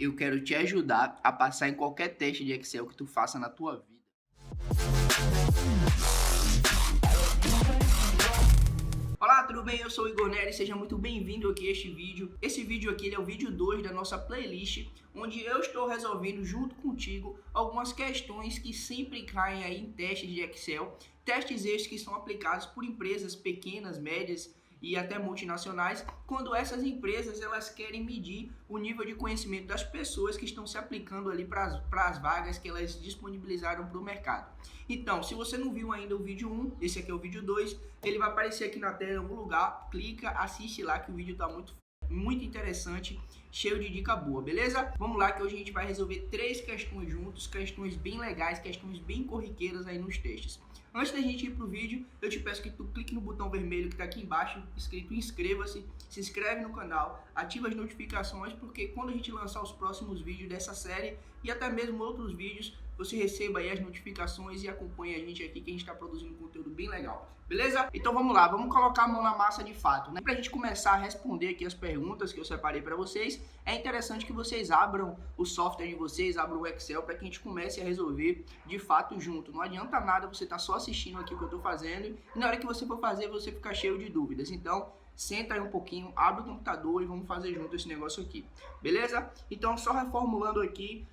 Eu quero te ajudar a passar em qualquer teste de Excel que tu faça na tua vida. Olá, tudo bem? Eu sou o Igor Nery, seja muito bem-vindo aqui a este vídeo. Esse vídeo aqui é o vídeo 2 da nossa playlist, onde eu estou resolvendo junto contigo algumas questões que sempre caem aí em testes de Excel. Testes estes que são aplicados por empresas pequenas, médias e até multinacionais, quando essas empresas elas querem medir o nível de conhecimento das pessoas que estão se aplicando ali para as vagas que elas disponibilizaram para o mercado. Então, se você não viu ainda o vídeo 1, esse aqui é o vídeo 2, ele vai aparecer aqui na tela em algum lugar, clica, assiste lá que o vídeo está muito interessante, cheio de dica boa, beleza? Vamos lá que hoje a gente vai resolver 3 questões juntos, questões bem legais, questões bem corriqueiras aí nos testes. Antes da gente ir pro vídeo, eu te peço que tu clique no botão vermelho que está aqui embaixo, escrito inscreva-se, se inscreve no canal, ativa as notificações, porque quando a gente lançar os próximos vídeos dessa série e até mesmo outros vídeos, você receba aí as notificações e acompanhe a gente aqui que a gente está produzindo conteúdo bem legal, beleza? Então vamos lá, vamos colocar a mão na massa de fato, né? Pra gente começar a responder aqui as perguntas que eu separei para vocês, é interessante que vocês abram o software de vocês, abram o Excel para que a gente comece a resolver de fato junto. Não adianta nada você estar só assistindo aqui o que eu estou fazendo e na hora que você for fazer você ficar cheio de dúvidas. Então senta aí um pouquinho, abre o computador e vamos fazer junto esse negócio aqui, beleza? Então só reformulando aqui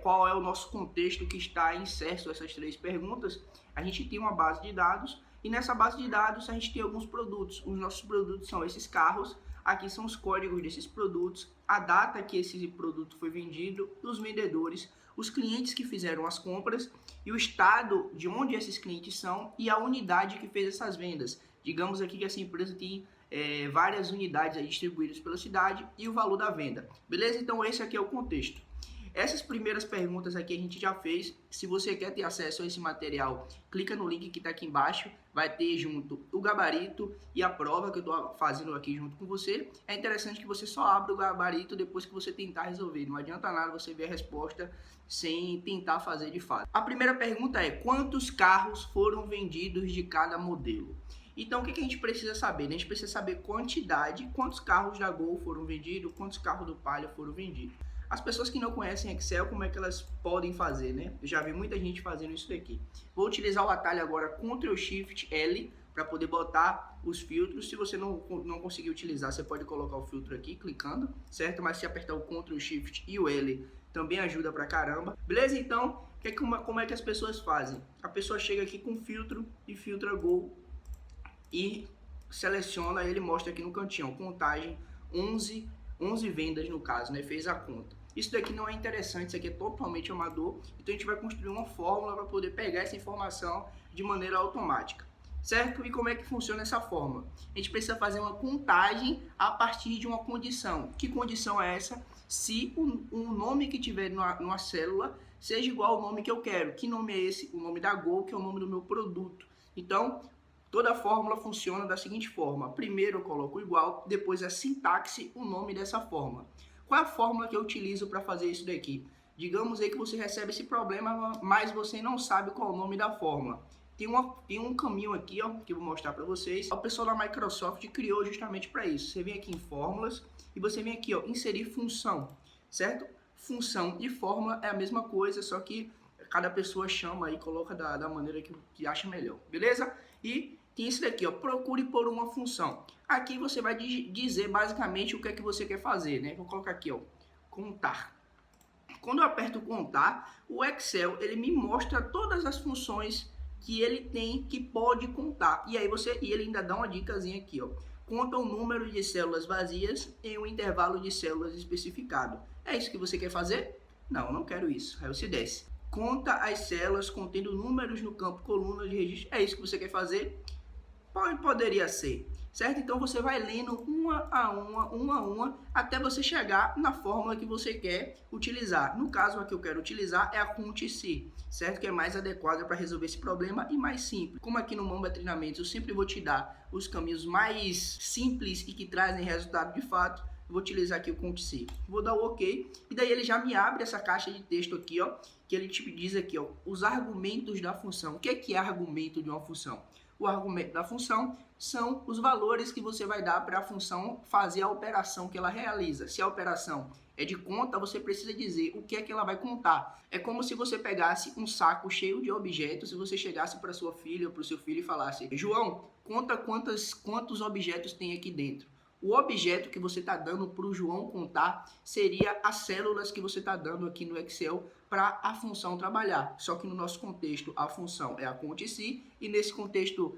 qual é o nosso contexto que está inserto essas 3 perguntas. A gente tem uma base de dados e nessa base de dados a gente tem alguns produtos. Os nossos produtos são esses carros, aqui são os códigos desses produtos, a data que esse produto foi vendido, os vendedores, os clientes que fizeram as compras e o estado de onde esses clientes são e a unidade que fez essas vendas. Digamos aqui que essa empresa tem várias unidades aí distribuídas pela cidade e o valor da venda, beleza? Então esse aqui é o contexto. Essas primeiras perguntas aqui a gente já fez. Se você quer ter acesso a esse material, clica no link que está aqui embaixo, vai ter junto o gabarito e a prova que eu estou fazendo aqui junto com você. É interessante que você só abra o gabarito depois que você tentar resolver, não adianta nada você ver a resposta sem tentar fazer de fato. A primeira pergunta é: quantos carros foram vendidos de cada modelo? Então o que a gente precisa saber? A gente precisa saber quantidade, quantos carros da Gol foram vendidos, quantos carros do Palio foram vendidos. As pessoas que não conhecem Excel, como é que elas podem fazer, né? Eu já vi muita gente fazendo isso daqui. Vou utilizar o atalho agora Ctrl Shift L para poder botar os filtros. Se você não conseguir utilizar, você pode colocar o filtro aqui clicando, certo? Mas se apertar o Ctrl Shift e o L também ajuda pra caramba. Beleza? Então, como é que as pessoas fazem? A pessoa chega aqui com filtro e filtra Gol e seleciona, ele mostra aqui no cantinho, contagem 11 vendas no caso, né? Fez a conta. Isso daqui não é interessante, isso aqui é totalmente amador, então a gente vai construir uma fórmula para poder pegar essa informação de maneira automática, certo? E como é que funciona essa fórmula? A gente precisa fazer uma contagem a partir de uma condição. Que condição é essa? Se o nome que tiver numa célula seja igual ao nome que eu quero. Que nome é esse? O nome da Gol, que é o nome do meu produto. Então, toda a fórmula funciona da seguinte forma: primeiro eu coloco igual, depois a sintaxe, o nome dessa fórmula. Qual é a fórmula que eu utilizo para fazer isso daqui? Digamos aí que você recebe esse problema, mas você não sabe qual é o nome da fórmula. Tem um caminho aqui, ó, que eu vou mostrar para vocês. O pessoal da Microsoft criou justamente para isso. Você vem aqui em fórmulas e você vem aqui, ó, inserir função, certo? Função e fórmula é a mesma coisa, só que cada pessoa chama e coloca da maneira que acha melhor, beleza? E tem esse daqui, ó, procure por uma função. Aqui você vai dizer basicamente o que é que você quer fazer, né? Vou colocar aqui, ó, contar. Quando eu aperto contar, o Excel ele me mostra todas as funções que ele tem que pode contar. E aí ele ainda dá uma dicasinha aqui, ó. Conta o número de células vazias em um intervalo de células especificado. É isso que você quer fazer? Não, não quero isso. Aí você desce. Conta as células contendo números no campo coluna de registro. É isso que você quer fazer? Poderia ser, certo? Então você vai lendo uma a uma, até você chegar na fórmula que você quer utilizar. No caso, a que eu quero utilizar é a CONT-SE, certo? Que é mais adequada para resolver esse problema e mais simples. Como aqui no Mamba Treinamentos eu sempre vou te dar os caminhos mais simples e que trazem resultado de fato, eu vou utilizar aqui o CONT-SE. Vou dar o OK e daí ele já me abre essa caixa de texto aqui, ó, que ele te diz aqui, ó, os argumentos da função. O que é argumento de uma função? O argumento da função são os valores que você vai dar para a função fazer a operação que ela realiza. Se a operação é de conta, você precisa dizer o que é que ela vai contar. É como se você pegasse um saco cheio de objetos e você chegasse para sua filha ou para o seu filho e falasse: João, conta quantos objetos tem aqui dentro. O objeto que você está dando para o João contar seria as células que você está dando aqui no Excel para a função trabalhar. Só que no nosso contexto, a função é a conta em si, e nesse contexto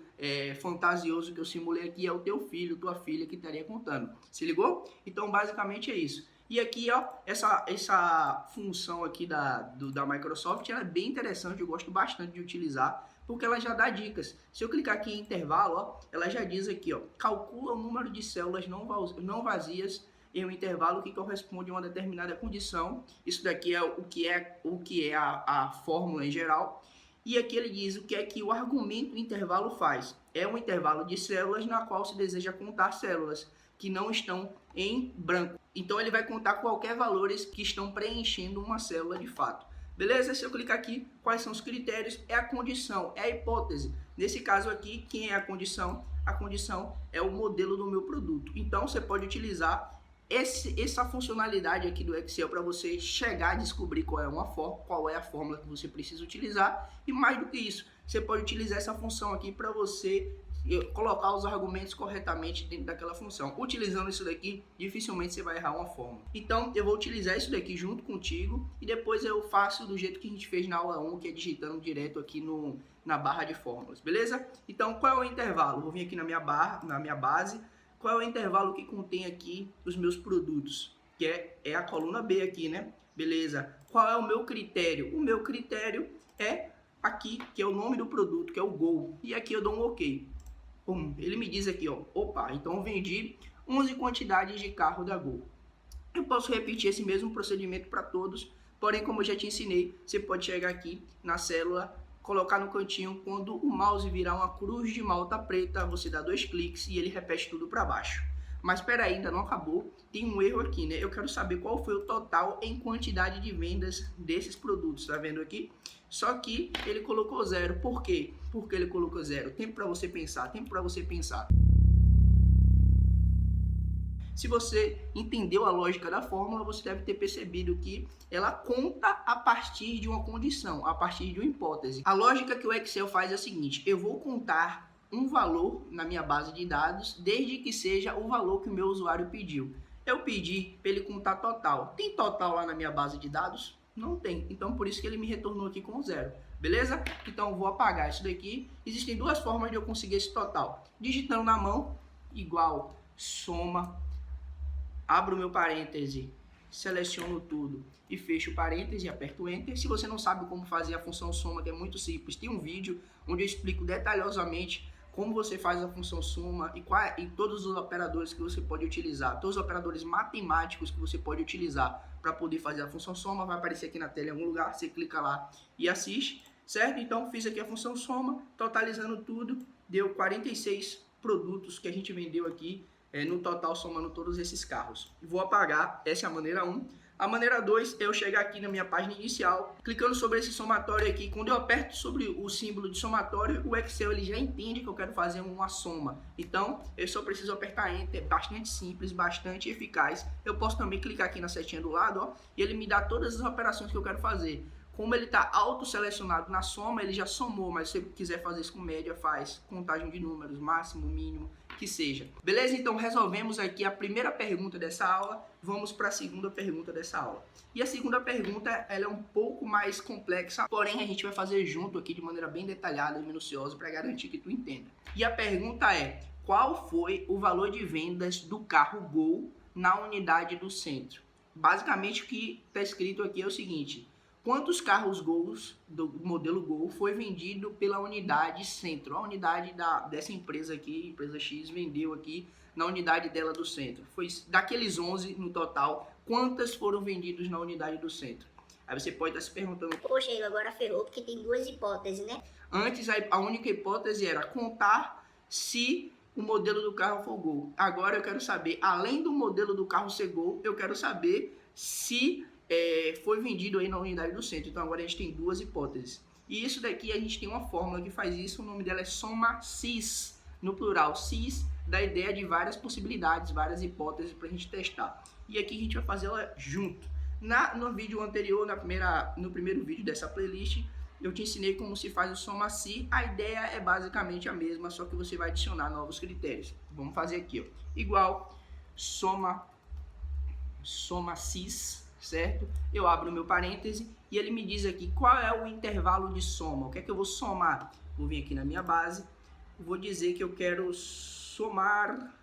fantasioso que eu simulei aqui, é o teu filho, tua filha que estaria contando. Se ligou? Então, basicamente é isso. E aqui, ó, essa função aqui da Microsoft, ela é bem interessante, eu gosto bastante de utilizar, porque ela já dá dicas. Se eu clicar aqui em intervalo, ó, ela já diz aqui, ó, calcula o número de células não vazias em um intervalo que corresponde a uma determinada condição. Isso daqui é o que é a fórmula em geral. E aqui ele diz o que é que o argumento intervalo faz. É um intervalo de células na qual se deseja contar células que não estão em branco. Então ele vai contar qualquer valores que estão preenchendo uma célula de fato. Beleza? Se eu clicar aqui, quais são os critérios? É a condição, é a hipótese. Nesse caso aqui, quem é a condição? A condição é o modelo do meu produto. Então você pode utilizar essa funcionalidade aqui do Excel para você chegar a descobrir qual é a fórmula que você precisa utilizar. E mais do que isso, você pode utilizar essa função aqui para você colocar os argumentos corretamente dentro daquela função. Utilizando isso daqui, dificilmente você vai errar uma fórmula. Então, eu vou utilizar isso daqui junto contigo e depois eu faço do jeito que a gente fez na aula 1, que é digitando direto aqui na barra de fórmulas, beleza? Então, qual é o intervalo? Vou vir aqui na minha base. Qual é o intervalo que contém aqui os meus produtos? Que é a coluna B aqui, né? Beleza. Qual é o meu critério? O meu critério é aqui, que é o nome do produto, que é o Gol. E aqui eu dou um OK. Ele me diz aqui, ó, opa, então eu vendi 11 quantidades de carro da Gol. Eu posso repetir esse mesmo procedimento para todos, porém, como eu já te ensinei, você pode chegar aqui na célula, colocar no cantinho, quando o mouse virar uma cruz de malta preta, você dá 2 cliques e ele repete tudo para baixo. Mas espera aí, ainda não acabou, tem um erro aqui, né? Eu quero saber qual foi o total em quantidade de vendas desses produtos, tá vendo aqui? Só que ele colocou 0. Por quê? Porque ele colocou 0. Tempo para você pensar, tempo para você pensar. Se você entendeu a lógica da fórmula, você deve ter percebido que ela conta a partir de uma condição, a partir de uma hipótese. A lógica que o Excel faz é a seguinte: eu vou contar um valor na minha base de dados, desde que seja o valor que o meu usuário pediu. Eu pedi para ele contar total. Tem total lá na minha base de dados? Não tem. Então, por isso que ele me retornou aqui com 0. Beleza? Então, eu vou apagar isso daqui. Existem duas formas de eu conseguir esse total. Digitando na mão, igual, soma, abro o meu parêntese, seleciono tudo e fecho o parêntese e aperto Enter. Se você não sabe como fazer a função soma, que é muito simples, tem um vídeo onde eu explico detalhosamente como você faz a função soma e todos os operadores que você pode utilizar, todos os operadores matemáticos que você pode utilizar para poder fazer a função soma. Vai aparecer aqui na tela em algum lugar, você clica lá e assiste, certo? Então, fiz aqui a função soma, totalizando tudo, deu 46 produtos que a gente vendeu aqui, no total, somando todos esses carros. Vou apagar, essa é a maneira 1. A maneira 2 é eu chegar aqui na minha página inicial, clicando sobre esse somatório aqui. Quando eu aperto sobre o símbolo de somatório, o Excel ele já entende que eu quero fazer uma soma. Então, eu só preciso apertar Enter, bastante simples, bastante eficaz. Eu posso também clicar aqui na setinha do lado, ó, e ele me dá todas as operações que eu quero fazer. Como ele está auto-selecionado na soma, ele já somou, mas se você quiser fazer isso com média, faz contagem de números, máximo, mínimo, que seja. Beleza? Então resolvemos aqui a primeira pergunta dessa aula, vamos para a segunda pergunta dessa aula. E a segunda pergunta, ela é um pouco mais complexa, porém a gente vai fazer junto aqui de maneira bem detalhada e minuciosa para garantir que tu entenda. E a pergunta é: qual foi o valor de vendas do carro Gol na unidade do centro? Basicamente o que está escrito aqui é o seguinte: quantos carros Gols do modelo Gol foi vendido pela unidade centro? A unidade dessa empresa aqui, empresa X, vendeu aqui na unidade dela do centro. Foi daqueles 11 no total, quantas foram vendidos na unidade do centro? Aí você pode estar se perguntando: poxa, agora ferrou porque tem duas hipóteses, né? Antes a única hipótese era contar se o modelo do carro for Gol. Agora eu quero saber, além do modelo do carro ser Gol, eu quero saber se foi vendido aí na unidade do centro. Então agora a gente tem duas hipóteses. E isso daqui a gente tem uma fórmula que faz isso, o nome dela é soma cis, no plural. Cis dá ideia de várias possibilidades, várias hipóteses para a gente testar. e aqui a gente vai fazer ela junto. No vídeo anterior, no primeiro vídeo dessa playlist, eu te ensinei como se faz o soma-si. A ideia é basicamente a mesma, só que você vai adicionar novos critérios. Vamos fazer aqui, ó. Igual soma-sis, certo? Eu abro o meu parêntese e ele me diz aqui qual é o intervalo de soma. O que é que eu vou somar? Vou vir aqui na minha base, vou dizer que eu quero somar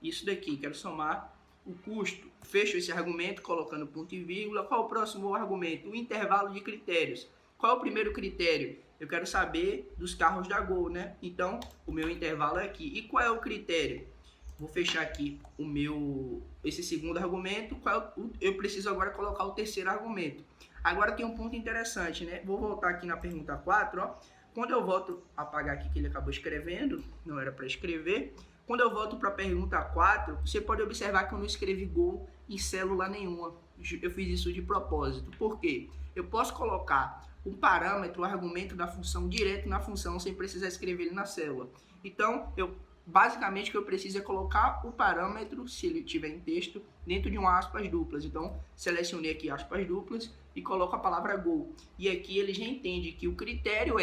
isso daqui, quero somar o custo. Fecho esse argumento colocando ponto e vírgula. Qual é o próximo argumento? O intervalo de critérios. Qual é o primeiro critério? Eu quero saber dos carros da Gol, né? Então, o meu intervalo é aqui. E qual é o critério? Vou fechar aqui esse segundo argumento. Eu preciso agora colocar o terceiro argumento. Agora tem um ponto interessante, né? Vou voltar aqui na pergunta 4, ó. Quando eu volto a apagar aqui que ele acabou escrevendo, não era para escrever. Quando eu volto para a pergunta 4, você pode observar que eu não escrevi Gol em célula nenhuma. Eu fiz isso de propósito. Por quê? Eu posso colocar um parâmetro, o argumento da função direto na função sem precisar escrever ele na célula. Então, basicamente o que eu preciso é colocar o parâmetro, se ele tiver em texto, dentro de uma aspas duplas. Então, selecionei aqui aspas duplas e coloco a palavra Gol. E aqui ele já entende que o critério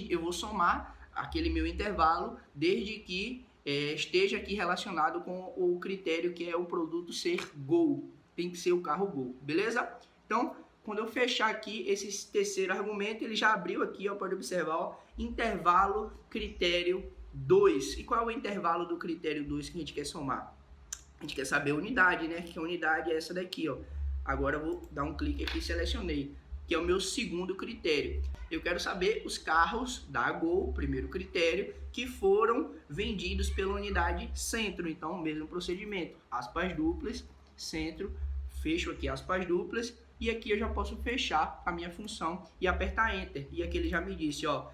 eu vou somar aquele meu intervalo desde que esteja aqui relacionado com o critério que é o produto ser Gol. Tem que ser o carro Gol, beleza? Então, quando eu fechar aqui esse terceiro argumento, ele já abriu aqui, ó, pode observar, ó, intervalo critério 2. E qual é o intervalo do critério 2 que a gente quer somar? A gente quer saber a unidade, né? Que a unidade é essa daqui, ó. Agora eu vou dar um clique aqui e selecionei, que é o meu segundo critério. Eu quero saber os carros da Gol, primeiro critério, que foram vendidos pela unidade centro. Então, o mesmo procedimento, aspas duplas, centro, fecho aqui aspas duplas, e aqui eu já posso fechar a minha função e apertar Enter. E aqui ele já me disse, ó,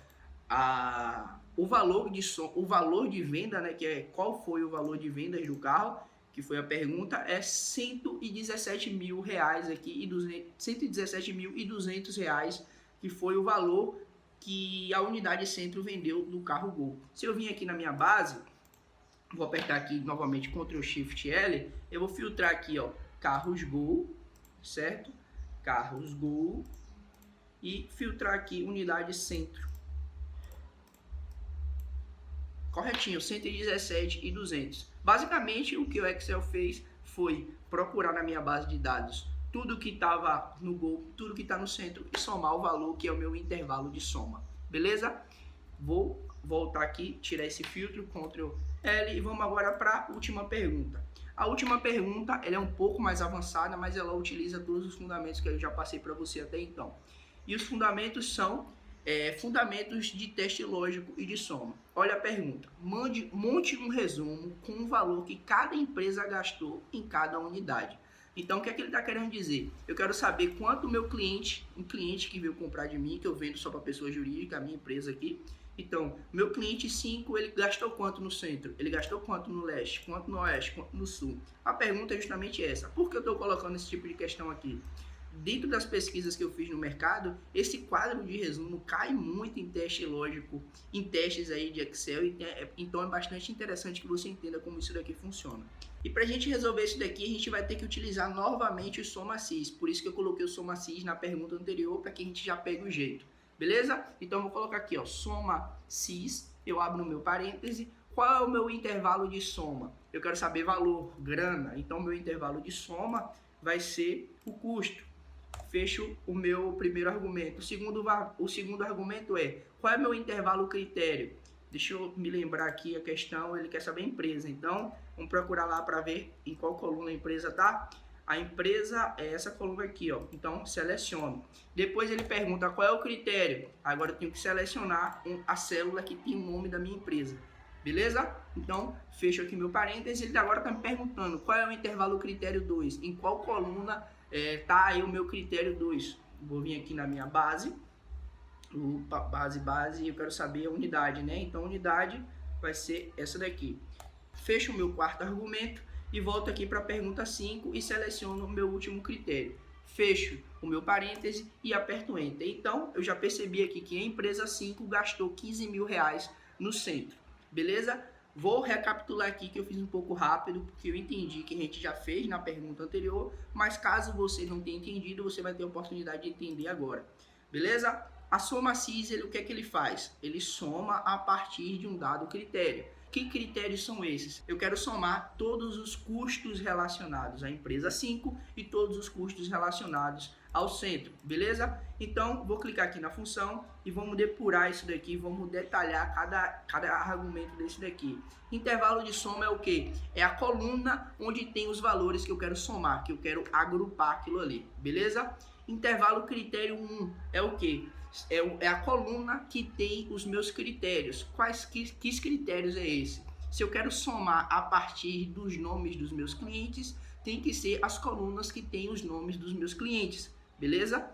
o valor de venda, né, que é qual foi o valor de vendas do carro, que foi a pergunta, é 117 mil reais aqui, 117.200 reais, que foi o valor que a unidade centro vendeu do carro Gol. Se eu vim aqui na minha base, vou apertar aqui novamente Ctrl Shift L, eu vou filtrar aqui, ó, carros Gol, certo? Carros Gol e filtrar aqui unidade centro. Corretinho, 117.200. Basicamente, o que o Excel fez foi procurar na minha base de dados tudo que estava no Gol, tudo que está no centro e somar o valor que é o meu intervalo de soma. Beleza? Vou voltar aqui, tirar esse filtro, Ctrl L, e vamos agora para a última pergunta. A última pergunta ela é um pouco mais avançada, mas ela utiliza todos os fundamentos que eu já passei para você até então. E os fundamentos são fundamentos de teste lógico e de soma. Olha a pergunta. Monte um resumo com o valor que cada empresa gastou em cada unidade. Então, o que é que ele está querendo dizer? Eu quero saber quanto o meu cliente, um cliente que veio comprar de mim, que eu vendo só para pessoa jurídica, a minha empresa aqui. Então, meu cliente 5, ele gastou quanto no centro? Ele gastou quanto no leste? Quanto no oeste? Quanto no sul? A pergunta é justamente essa. Por que eu estou colocando esse tipo de questão aqui? Dentro das pesquisas que eu fiz no mercado, esse quadro de resumo cai muito em teste lógico, em testes aí de Excel, então é bastante interessante que você entenda como isso daqui funciona. E para a gente resolver isso daqui, a gente vai ter que utilizar novamente o soma-sis, por isso que eu coloquei o soma-sis na pergunta anterior, para que a gente já pegue o jeito, beleza? Então eu vou colocar aqui, ó, soma-sis, eu abro o meu parêntese, qual é o meu intervalo de soma? Eu quero saber valor, grana, então meu intervalo de soma vai ser o custo. Fecho o meu primeiro argumento. O segundo argumento é, qual é meu intervalo critério? Deixa eu me lembrar aqui a questão, ele quer saber a empresa. Então, vamos procurar lá para ver em qual coluna a empresa tá. A empresa é essa coluna aqui, ó. Então, seleciono. Depois ele pergunta qual é o critério. Agora eu tenho que selecionar a célula que tem o nome da minha empresa. Beleza? Então, fecho aqui meu parênteses. Ele agora está me perguntando qual é o intervalo critério 2. Em qual coluna tá aí o meu critério 2. Vou vir aqui na minha base. Base, eu quero saber a unidade, né? Então, a unidade vai ser essa daqui. Fecho o meu quarto argumento e volto aqui para a pergunta 5 e seleciono o meu último critério. Fecho o meu parêntese e aperto Enter. Então, eu já percebi aqui que a empresa 5 gastou 15 mil reais no centro. Beleza? Vou recapitular aqui que eu fiz um pouco rápido, porque eu entendi que a gente já fez na pergunta anterior, mas caso você não tenha entendido, você vai ter a oportunidade de entender agora. Beleza? A soma cis, o que é que ele faz? Ele soma a partir de um dado critério. Que critérios são esses? Eu quero somar todos os custos relacionados à empresa 5 e todos os custos relacionados ao centro, beleza? Então, vou clicar aqui na função e vamos depurar isso daqui, vamos detalhar cada argumento desse daqui. Intervalo de soma é o quê? É a coluna onde tem os valores que eu quero somar, que eu quero agrupar aquilo ali, beleza? Intervalo critério 1 é o quê? É a coluna que tem os meus critérios. Que critérios é esse? Se eu quero somar a partir dos nomes dos meus clientes, tem que ser as colunas que têm os nomes dos meus clientes, beleza?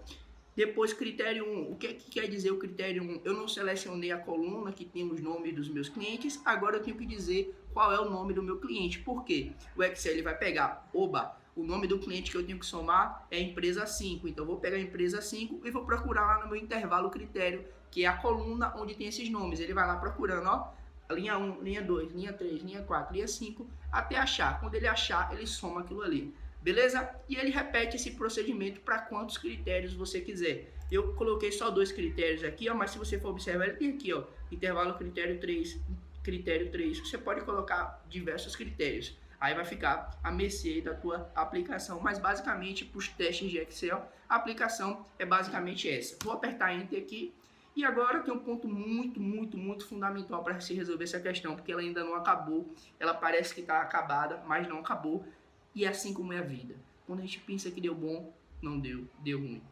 Depois, critério 1. O que quer dizer o critério 1? Eu não selecionei a coluna que tem os nomes dos meus clientes, agora eu tenho que dizer qual é o nome do meu cliente. Por quê? O Excel ele vai pegar, o nome do cliente que eu tenho que somar é empresa 5. Então, eu vou pegar a empresa 5 e vou procurar lá no meu intervalo critério, que é a coluna onde tem esses nomes. Ele vai lá procurando, ó, linha 1, linha 2, linha 3, linha 4, linha 5, até achar. Quando ele achar, ele soma aquilo ali. Beleza? E ele repete esse procedimento para quantos critérios você quiser. Eu coloquei só 2 critérios aqui, ó, mas se você for observar, ele tem aqui, ó, intervalo critério 3, critério 3. Você pode colocar diversos critérios. Aí vai ficar à mercê da tua aplicação. Mas basicamente, para os testes de Excel, a aplicação é basicamente essa. Vou apertar Enter aqui. E agora tem um ponto muito fundamental para se resolver essa questão, porque ela ainda não acabou. Ela parece que está acabada, mas não acabou. E é assim como é a vida. Quando a gente pensa que deu bom, não deu, deu ruim.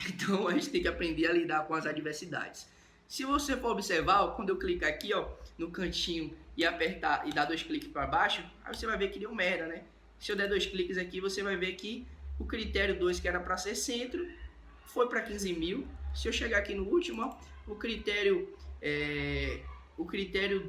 Então a gente tem que aprender a lidar com as adversidades. Se você for observar, ó, quando eu clicar aqui, ó, no cantinho e apertar e dar 2 cliques para baixo, aí você vai ver que deu merda, né? Se eu der 2 cliques aqui, você vai ver que o critério 2, que era para ser centro, foi para 15 mil. Se eu chegar aqui no último, ó, o critério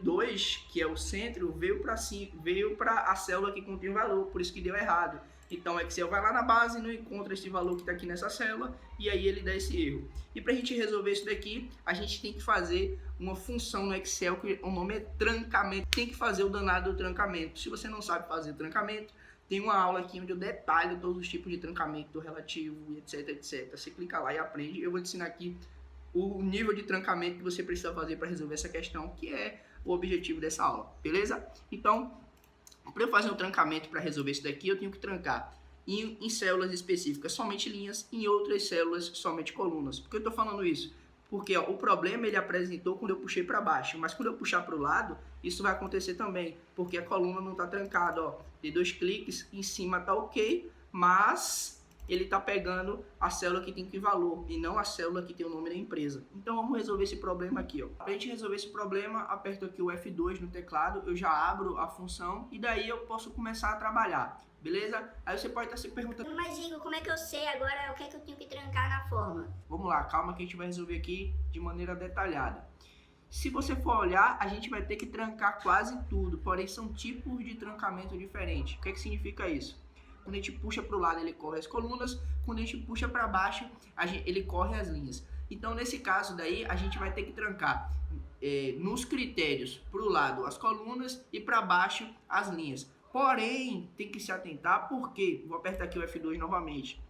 2, que é o centro, veio para a célula que contém o valor, por isso que deu errado. Então o Excel vai lá na base, não encontra esse valor que está aqui nessa célula e aí ele dá esse erro. E para a gente resolver isso daqui, a gente tem que fazer uma função no Excel que o nome é trancamento. Tem que fazer o danado do trancamento. Se você não sabe fazer trancamento, tem uma aula aqui onde eu detalho todos os tipos de trancamento relativo, etc, etc. Você clica lá e aprende. Eu vou te ensinar aqui o nível de trancamento que você precisa fazer para resolver essa questão, que é o objetivo dessa aula, beleza? Então, para eu fazer um trancamento para resolver isso daqui, eu tenho que trancar em células específicas somente linhas, em outras células somente colunas. Por que eu estou falando isso? Porque ó, o problema ele apresentou quando eu puxei para baixo, mas quando eu puxar para o lado, isso vai acontecer também, porque a coluna não está trancada. Ó. De 2 cliques, em cima está ok, mas ele está pegando a célula que tem que valor e não a célula que tem o nome da empresa. Então vamos resolver esse problema aqui. Para a gente resolver esse problema, aperto aqui o F2 no teclado, eu já abro a função e daí eu posso começar a trabalhar. Beleza? Aí você pode estar se perguntando... Mas, Igor, como é que eu sei agora o que é que eu tenho que trancar na forma? Vamos lá, calma que a gente vai resolver aqui de maneira detalhada. Se você for olhar, a gente vai ter que trancar quase tudo, porém são tipos de trancamento diferentes. O que é que significa isso? Quando a gente puxa para o lado, ele corre as colunas. Quando a gente puxa para baixo, ele corre as linhas. Então, nesse caso daí, a gente vai ter que trancar nos critérios para o lado as colunas e para baixo as linhas. Porém, tem que se atentar porque, vou apertar aqui o F2 novamente.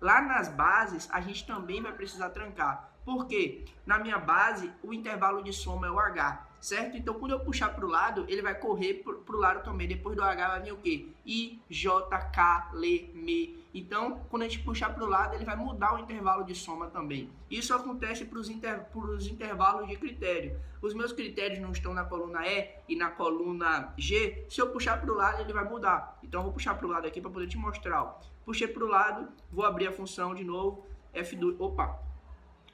Lá nas bases, a gente também vai precisar trancar. Por quê? Na minha base, o intervalo de soma é o H, certo? Então, quando eu puxar para o lado, ele vai correr para o lado também. Depois do H vai vir o quê? I, J, K, L, M. Então, quando a gente puxar para o lado, ele vai mudar o intervalo de soma também. Isso acontece para os intervalos de critério. Os meus critérios não estão na coluna E e na coluna G. Se eu puxar para o lado, ele vai mudar. Então, eu vou puxar para o lado aqui para poder te mostrar. Ó. Puxei para o lado, vou abrir a função de novo.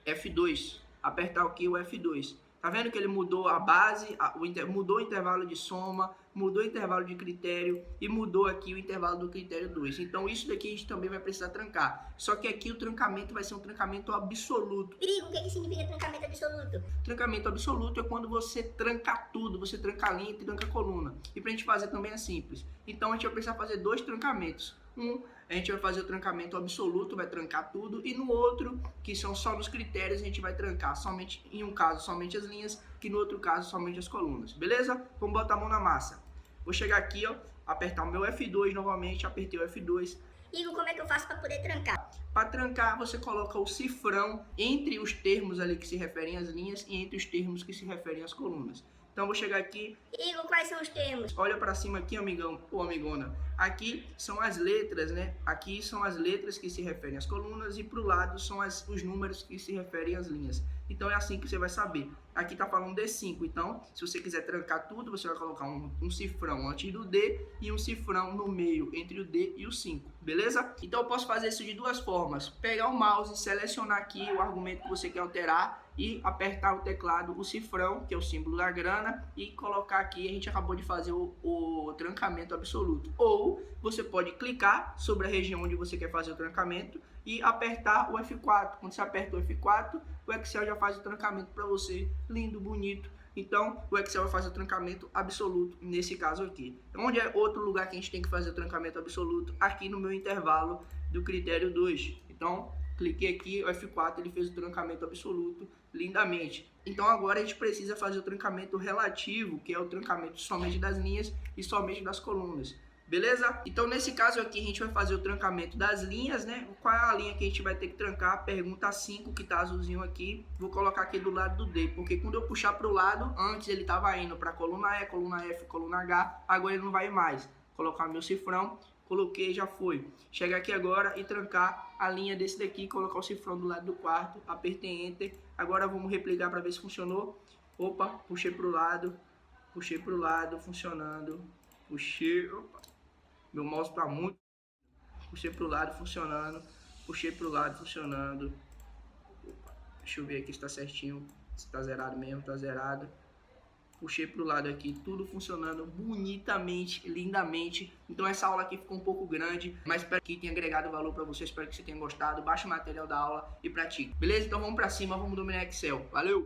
F2, apertar aqui o F2. Tá vendo que ele mudou a base, mudou o intervalo de soma, mudou o intervalo de critério e mudou aqui o intervalo do critério 2. Então isso daqui a gente também vai precisar trancar. Só que aqui o trancamento vai ser um trancamento absoluto. Perigo, o que significa trancamento absoluto? Trancamento absoluto é quando você tranca tudo, você tranca a linha e tranca a coluna. E pra gente fazer também é simples. Então a gente vai precisar fazer 2 trancamentos. Um a gente vai fazer o trancamento absoluto, vai trancar tudo, e no outro, que são só nos critérios, a gente vai trancar somente, em um caso, somente as linhas, que no outro caso, somente as colunas, beleza? Vamos botar a mão na massa. Vou chegar aqui, ó, apertar o meu F2 novamente, apertei o F2. Igor, como é que eu faço para poder trancar? Para trancar, você coloca o cifrão entre os termos ali que se referem às linhas e entre os termos que se referem às colunas. Então, vou chegar aqui. Igor, quais são os termos? Olha para cima aqui, amigão ou amigona. Aqui são as letras, né? Aqui são as letras que se referem às colunas e para o lado são os números que se referem às linhas. Então, é assim que você vai saber. Aqui tá falando D5, então, se você quiser trancar tudo, você vai colocar um cifrão antes do D e um cifrão no meio, entre o D e o 5, beleza? Então, eu posso fazer isso de duas formas. Pegar o mouse, selecionar aqui o argumento que você quer alterar e apertar o teclado, o cifrão, que é o símbolo da grana, e colocar aqui, a gente acabou de fazer o trancamento absoluto. Ou você pode clicar sobre a região onde você quer fazer o trancamento e apertar o F4. Quando você aperta o F4, o Excel já faz o trancamento para você, lindo, bonito. Então, o Excel vai fazer o trancamento absoluto nesse caso aqui. Onde é outro lugar que a gente tem que fazer o trancamento absoluto? Aqui no meu intervalo do critério 2. Então, cliquei aqui, o F4, ele fez o trancamento absoluto lindamente. Então, agora a gente precisa fazer o trancamento relativo, que é o trancamento somente das linhas e somente das colunas. Beleza? Então, nesse caso aqui, a gente vai fazer o trancamento das linhas, né? Qual é a linha que a gente vai ter que trancar? Pergunta 5, que tá azulzinho aqui. Vou colocar aqui do lado do D, porque quando eu puxar para o lado, antes ele estava indo para coluna E, coluna F, coluna H, agora ele não vai mais. Vou colocar meu cifrão, coloquei, já foi. Chega aqui agora e trancar a linha desse daqui, colocar o cifrão do lado do quarto, apertei Enter. Agora vamos replicar para ver se funcionou. Opa, puxei para o lado, funcionando. Puxei, opa. Meu mouse tá muito. Puxei pro lado, funcionando. Puxei pro lado, funcionando. Opa, deixa eu ver aqui se tá certinho. Se tá zerado mesmo, tá zerado. Puxei pro lado aqui, tudo funcionando bonitamente, lindamente. Então essa aula aqui ficou um pouco grande, mas espero que tenha agregado valor para você. Espero que você tenha gostado. Baixa o material da aula e pratique. Beleza? Então vamos pra cima, vamos dominar Excel. Valeu!